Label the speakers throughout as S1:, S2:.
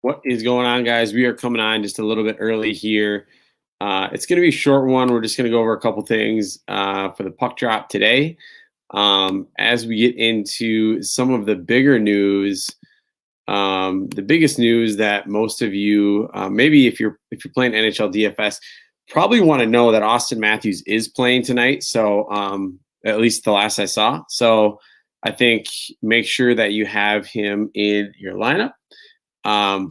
S1: What is going on, guys? We are coming on just a little bit early here. It's going to be a short one. We're just going to go over a couple things for the puck drop today. As we get into some of the bigger news, the biggest news that most of you, maybe if you're playing NHL DFS, probably want to know that Austin Matthews is playing tonight. So at least the last I saw. So I think make sure that you have him in your lineup.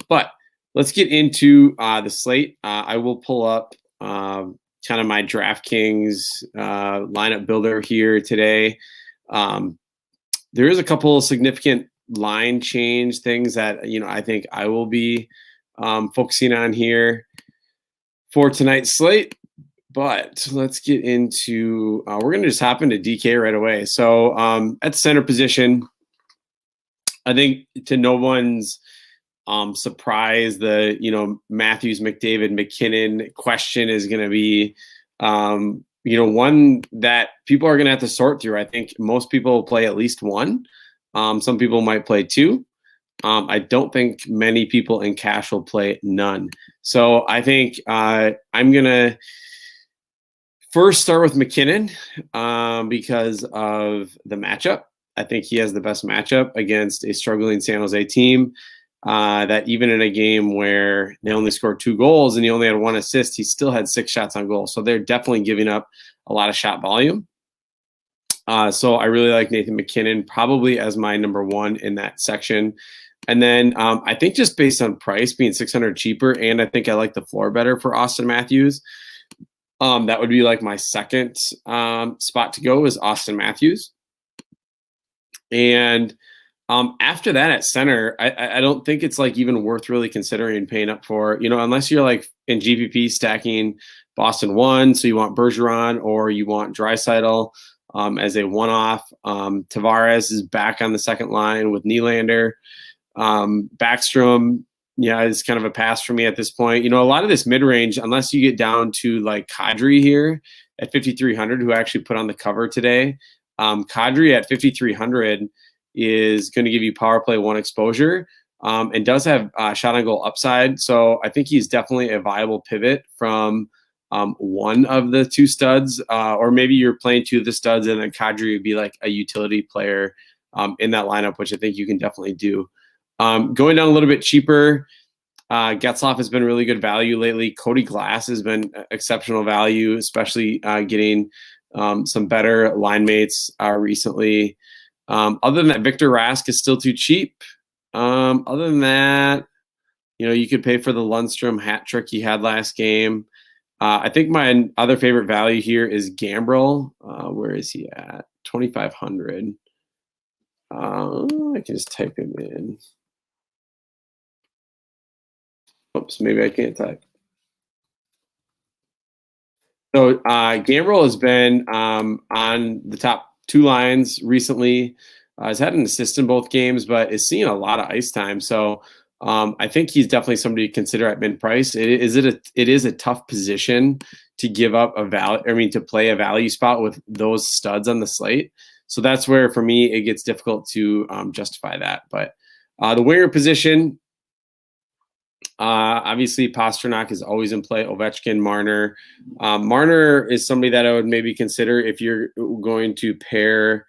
S1: But let's get into the slate. I will pull up kind of my Draftkings lineup builder here today. There is a couple of significant line change things that I think I will be focusing on here for tonight's slate. But let's get into we're going to just hop into DK right away. So at center position, I think to no one's surprise, the Matthews, McDavid, McKinnon question is going to be one that people are going to have to sort through. I think most people will play at least one. Some people might play two. I don't think many people in cash will play none. So I think I'm going to first start with McKinnon because of the matchup. I think he has the best matchup against a struggling San Jose team. That even in a game where they only scored 2 goals and he only had 1 assist, he still had 6 shots on goal. So they're definitely giving up a lot of shot volume. So I really like Nathan McKinnon probably as my number 1 in that section. And then I think just based on price being $600 cheaper, and I think I like the floor better for Austin Matthews. That would be like my second spot to go is Austin Matthews. And after that at center, I don't think it's like even worth really considering paying up for, unless you're like in GPP stacking Boston 1, so you want Bergeron or you want Draisaitl as a one-off. Tavares is back on the second line with Nylander. Backstrom, is kind of a pass for me at this point. A lot of this mid-range, unless you get down to like Kadri here at 5,300, who actually put on the cover today. Kadri at 5,300 is going to give you power play 1 exposure and does have shot on goal upside. So I think he's definitely a viable pivot from one of the 2 studs, or maybe you're playing 2 of the studs and then Kadri would be like a utility player in that lineup, which I think you can definitely do. Going down a little bit cheaper, Getzlaf has been really good value lately. Cody Glass has been exceptional value, especially getting some better line mates recently. Other than that, Victor Rask is still too cheap. Other than that, you could pay for the Lundstrom hat trick he had last game. I think my other favorite value here is Gambrel. Where is he at? 2,500. I can just type him in. Oops, maybe I can't type. So Gambrel has been on the top 2 lines recently. Has had an assist in both games, but is seeing a lot of ice time. So I think he's definitely somebody to consider at mid price. It is a tough position to give up to play a value spot with those studs on the slate. So that's where for me it gets difficult to justify that. But the winger position, obviously Pastrnak is always in play. Ovechkin, Marner. Marner is somebody that I would maybe consider if you're going to pair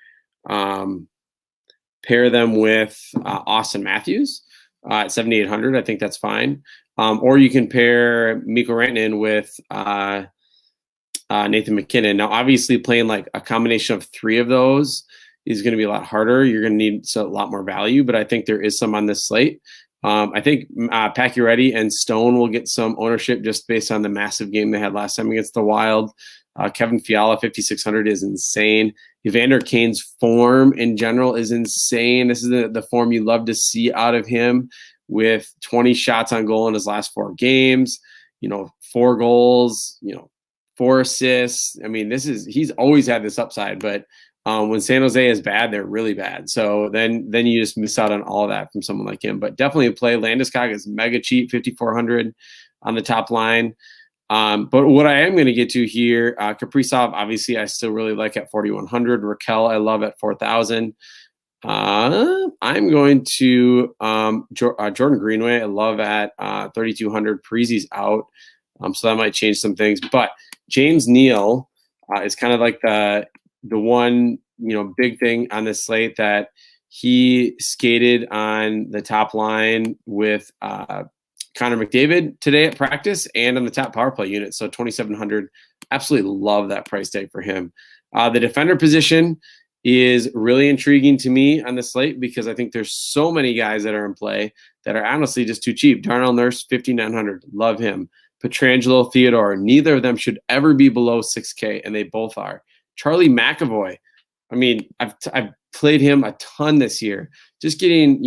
S1: them with Austin Matthews at 7,800. I think that's fine. Or you can pair Mikko Rantanen with Nathan McKinnon. Now, obviously, playing like a combination of 3 of those is going to be a lot harder. You're going to need a lot more value, but I think there is some on this slate. I think Pacioretty and Stone will get some ownership just based on the massive game they had last time against the Wild. Kevin Fiala, 5,600 is insane. Evander Kane's form in general is insane. This is the form you love to see out of him with 20 shots on goal in his last 4 games, 4 goals, 4 assists. I mean, he's always had this upside, but when San Jose is bad, they're really bad. So then you just miss out on all of that from someone like him. But definitely play. Landeskog is mega cheap, 5,400 on the top line. But what I am going to get to here, Kaprizov, obviously, I still really like at 4,100. Raquel, I love at 4,000. I'm going to Jordan Greenway. I love at 3,200. Parisi's out, so that might change some things. But James Neal is kind of like the one big thing on this slate that he skated on the top line with Connor McDavid today at practice and on the top power play unit. So 2,700. Absolutely love that price tag for him. The defender position is really intriguing to me on the slate because I think there's so many guys that are in play that are honestly just too cheap. Darnell Nurse, 5,900. Love him. Pietrangelo, Theodore. Neither of them should ever be below 6K, and they both are. Charlie McAvoy. I mean, I've played him a ton this year. Just getting,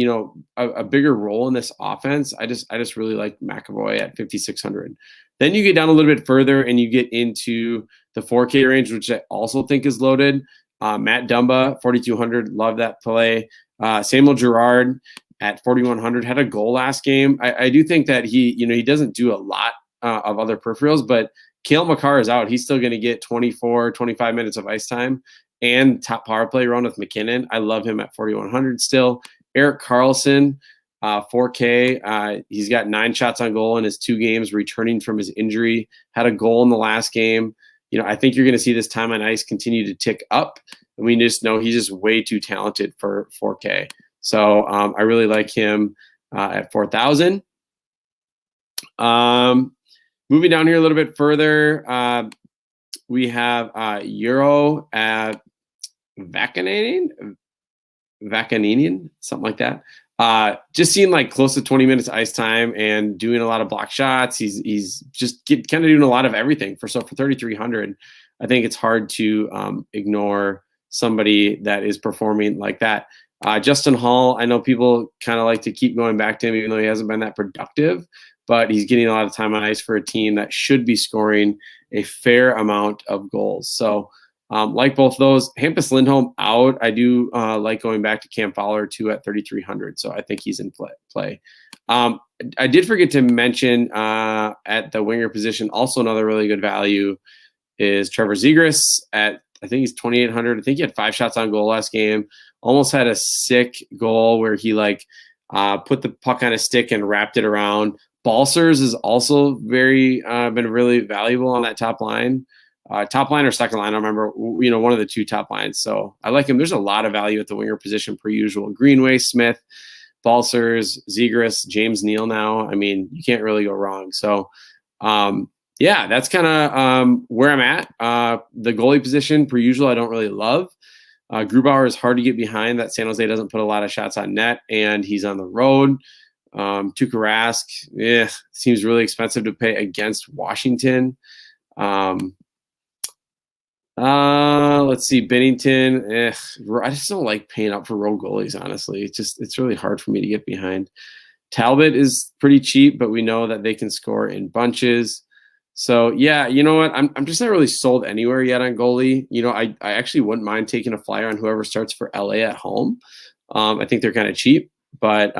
S1: a bigger role in this offense. I just really like McAvoy at 5,600. Then you get down a little bit further and you get into the 4K range, which I also think is loaded. Matt Dumba, 4,200. Love that play. Samuel Girard at 4,100 had a goal last game. I do think that he doesn't do a lot of other peripherals, but Cale Makar is out. He's still going to get 24, 25 minutes of ice time and top power play run with McKinnon. I love him at 4,100 still. Erik Karlsson, 4K. He's got 9 shots on goal in his 2 games, returning from his injury. Had a goal in the last game. I think you're going to see this time on ice continue to tick up. And we just know he's just way too talented for 4K. So I really like him at 4,000. Moving down here a little bit further, we have Euro at Vakaninian, something like that. Just seeing like close to 20 minutes ice time and doing a lot of block shots. He's just kind of doing a lot of everything. For 3,300, I think it's hard to ignore somebody that is performing like that. Justin Hall, I know people kind of like to keep going back to him, even though he hasn't been that productive, but he's getting a lot of time on ice for a team that should be scoring a fair amount of goals. So like both those. Hampus Lindholm out. I do like going back to Cam Fowler too at 3,300. So I think he's in play. I did forget to mention at the winger position, also another really good value is Trevor Zegras at, I think he's 2,800. I think he had 5 shots on goal last game. Almost had a sick goal where he put the puck on a stick and wrapped it around. Balsers is also been really valuable on that top line. Top line or second line, I don't remember, one of the 2 top lines. So I like him. There's a lot of value at the winger position per usual. Greenway, Smith, Balsers, Zegras, James Neal now. I mean, you can't really go wrong. So, yeah, that's kind of where I'm at. The goalie position per usual, I don't really love. Grubauer is hard to get behind. That San Jose doesn't put a lot of shots on net, and he's on the road. Tuukka Rask, seems really expensive to pay against Washington. Let's see, Bennington. I just don't like paying up for road goalies, honestly. It's really hard for me to get behind. Talbot is pretty cheap, but we know that they can score in bunches. So yeah, you know what? I'm just not really sold anywhere yet on goalie. I actually wouldn't mind taking a flyer on whoever starts for LA at home. I think they're kind of cheap, but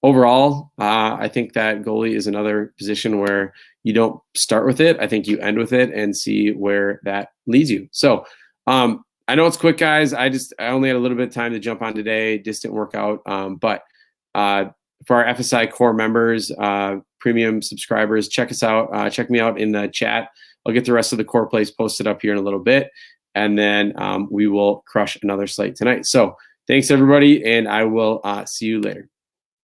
S1: overall, I think that goalie is another position where you don't start with it. I think you end with it and see where that leads you. So I know it's quick, guys. I only had a little bit of time to jump on today. Just didn't work out. But for our FSI core members, premium subscribers, check us out. Check me out in the chat. I'll get the rest of the core plays posted up here in a little bit. And then we will crush another slate tonight. So thanks, everybody. And I will see you later.